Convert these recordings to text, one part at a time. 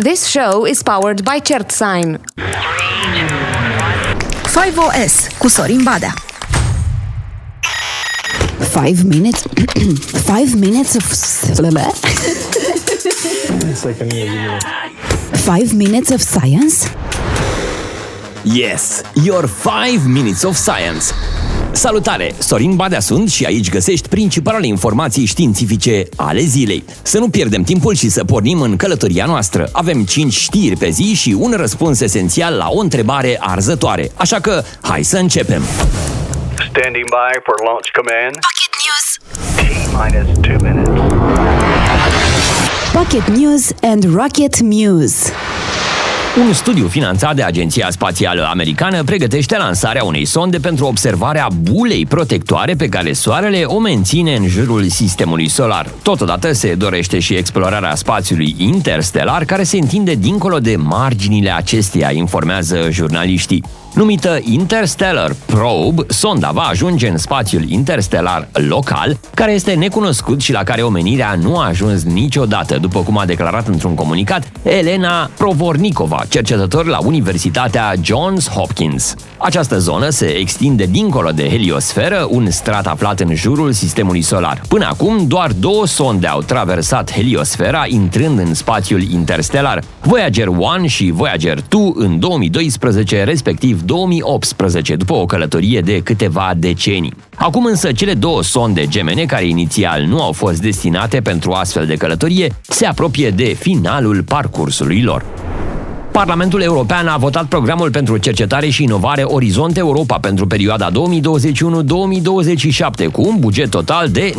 This show is powered by CertSign. 5OS cu Sorin Badea. 5 minutes 5 minutes of It's like a new video. 5 minutes of science. Yes, your 5 minutes of science. Salutare! Sorin Badea sunt și aici găsești principalele informații științifice ale zilei. Să nu pierdem timpul și să pornim în călătoria noastră. Avem 5 știri pe zi și un răspuns esențial la o întrebare arzătoare. Așa că, hai să începem! Standing by for launch command. Pocket News. T-minus 2 minutes. Pocket News and Rocket News. Un studiu finanțat de Agenția Spațială Americană pregătește lansarea unei sonde pentru observarea bulei protectoare pe care Soarele o menține în jurul sistemului solar. Totodată se dorește și explorarea spațiului interstelar care se întinde dincolo de marginile acesteia, informează jurnaliștii. Numită Interstellar Probe, sonda va ajunge în spațiul interstelar local, care este necunoscut și la care omenirea nu a ajuns niciodată, după cum a declarat într-un comunicat Elena Provornikova, cercetător la Universitatea Johns Hopkins. Această zonă se extinde dincolo de heliosferă, un strat aflat în jurul sistemului solar. Până acum, doar 2 sonde au traversat heliosfera, intrând în spațiul interstelar, Voyager 1 și Voyager 2 în 2012, respectiv 2018, după o călătorie de câteva decenii. Acum însă cele 2 sonde gemene, care inițial nu au fost destinate pentru astfel de călătorie, se apropie de finalul parcursului lor. Parlamentul European a votat programul pentru cercetare și inovare Orizont Europa pentru perioada 2021-2027 cu un buget total de 95,5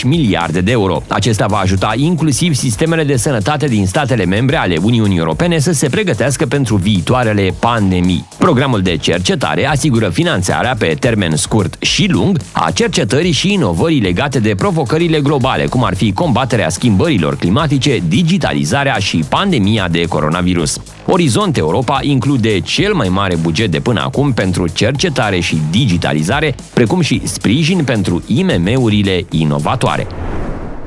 miliarde de euro. Acesta va ajuta inclusiv sistemele de sănătate din statele membre ale Uniunii Europene să se pregătească pentru viitoarele pandemii. Programul de cercetare asigură finanțarea pe termen scurt și lung a cercetării și inovării legate de provocările globale, cum ar fi combaterea schimbărilor climatice, digitalizarea și pandemia de coronavirus. Orizont Europa include cel mai mare buget de până acum pentru cercetare și digitalizare, precum și sprijin pentru IMM-urile inovatoare.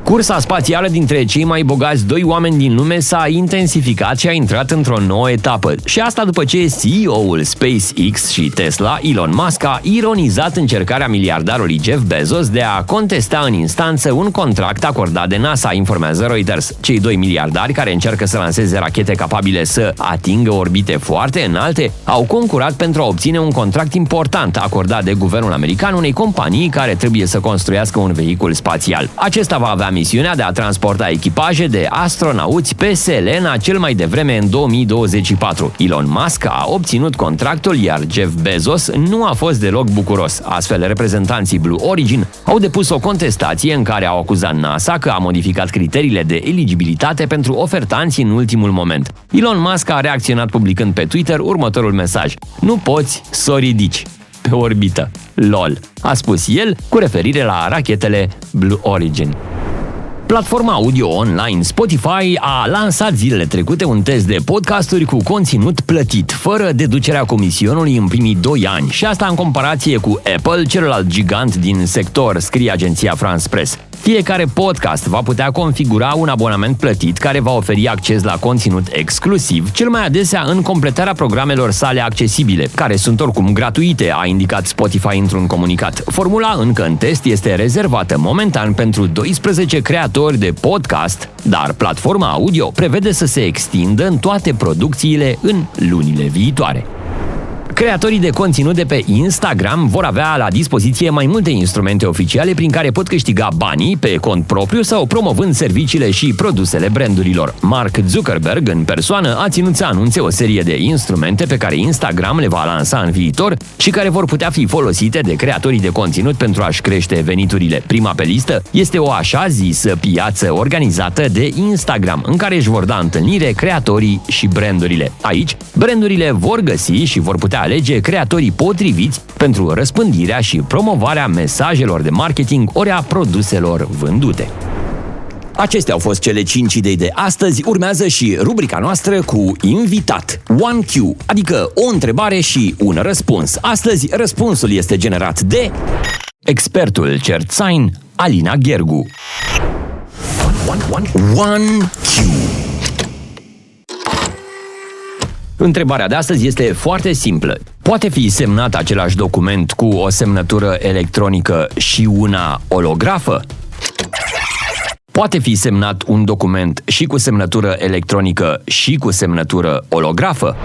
Cursa spațială dintre cei mai bogați 2 oameni din lume s-a intensificat și a intrat într-o nouă etapă. Și asta după ce CEO-ul SpaceX și Tesla, Elon Musk, a ironizat încercarea miliardarului Jeff Bezos de a contesta în instanță un contract acordat de NASA, informează Reuters. Cei 2 miliardari care încearcă să lanseze rachete capabile să atingă orbite foarte înalte au concurat pentru a obține un contract important acordat de guvernul american unei companii care trebuie să construiască un vehicul spațial. Acesta va avea misiunea de a transporta echipaje de astronauți pe Selena cel mai devreme în 2024. Elon Musk a obținut contractul, iar Jeff Bezos nu a fost deloc bucuros. Astfel, reprezentanții Blue Origin au depus o contestație în care au acuzat NASA că a modificat criteriile de eligibilitate pentru ofertanți în ultimul moment. Elon Musk a reacționat publicând pe Twitter următorul mesaj: "Nu poți să o ridici pe orbită. LOL", a spus el cu referire la rachetele Blue Origin. Platforma audio online Spotify a lansat zilele trecute un test de podcasturi cu conținut plătit, fără deducerea comisionului în primii 2 ani, și asta în comparație cu Apple, celălalt gigant din sector, scrie agenția France Press. Fiecare podcast va putea configura un abonament plătit care va oferi acces la conținut exclusiv, cel mai adesea în completarea programelor sale accesibile, care sunt oricum gratuite, a indicat Spotify într-un comunicat. Formula încă în test este rezervată momentan pentru 12 creatori de podcast, dar platforma audio prevede să se extindă în toate producțiile în lunile viitoare. Creatorii de conținut de pe Instagram vor avea la dispoziție mai multe instrumente oficiale prin care pot câștiga banii pe cont propriu sau promovând serviciile și produsele brandurilor. Mark Zuckerberg, în persoană, a ținut să anunțe o serie de instrumente pe care Instagram le va lansa în viitor și care vor putea fi folosite de creatorii de conținut pentru a-și crește veniturile. Prima pe listă este o așa zisă piață organizată de Instagram, în care își vor da întâlnire creatorii și brandurile. Aici, brandurile vor găsi și vor putea alege creatorii potriviți pentru răspândirea și promovarea mesajelor de marketing ori a produselor vândute. Acestea au fost cele 5 idei de astăzi. Urmează și rubrica noastră cu invitat. 1Q, adică o întrebare și un răspuns. Astăzi răspunsul este generat de expertul CertSign, Alina Ghergu. 1Q. Întrebarea de astăzi este foarte simplă. Poate fi semnat același document cu o semnătură electronică și una olografă? Poate fi semnat un document și cu semnătură electronică și cu semnătură olografă?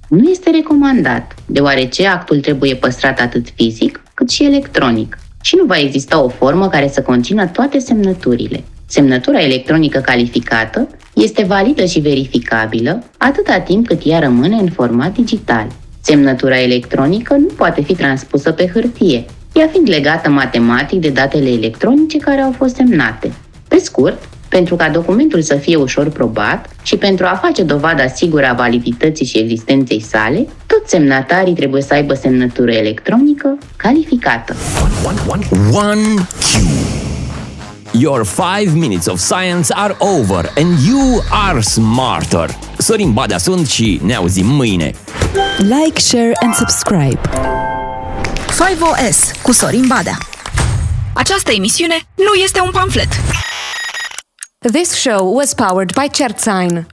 Nu este recomandat, deoarece actul trebuie păstrat atât fizic cât și electronic și nu va exista o formă care să conțină toate semnăturile. Semnătura electronică calificată este validă și verificabilă atâta timp cât ea rămâne în format digital. Semnătura electronică nu poate fi transpusă pe hârtie, ea fiind legată matematic de datele electronice care au fost semnate. Pe scurt, pentru ca documentul să fie ușor probat și pentru a face dovada sigură a validității și existenței sale, toți semnatarii trebuie să aibă semnătură electronică calificată. 1Q. Your 5 minutes of science are over and you are smarter. Sorin Badea sunt și ne auzim mâine. Like, share and subscribe. 5OS cu Sorin Badea. Această emisiune nu este un pamflet. This show was powered by CertSign.